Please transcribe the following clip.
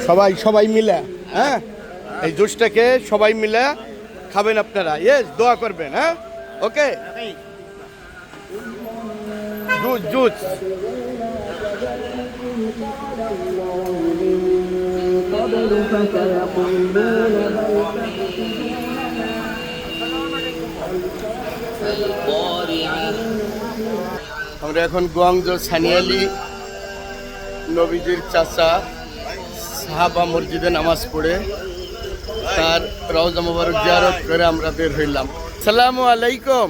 সবাই সবাই মিলে, হ্যাঁ, এই জুসটাকে সবাই মিলে খাবেন আপনারা। ইয়েস, দোয়া করবেন। হ্যাঁ, ওকে। Juice juice. আমরা এখন গোয়াংজ সানিয়ালি নবীজির চাচা সাহাবা মসজিদে নামাজ পড়ে তার রওজা মুবারক জিয়ারত করে আমরা বের হইলাম। আসসালামু আলাইকুম।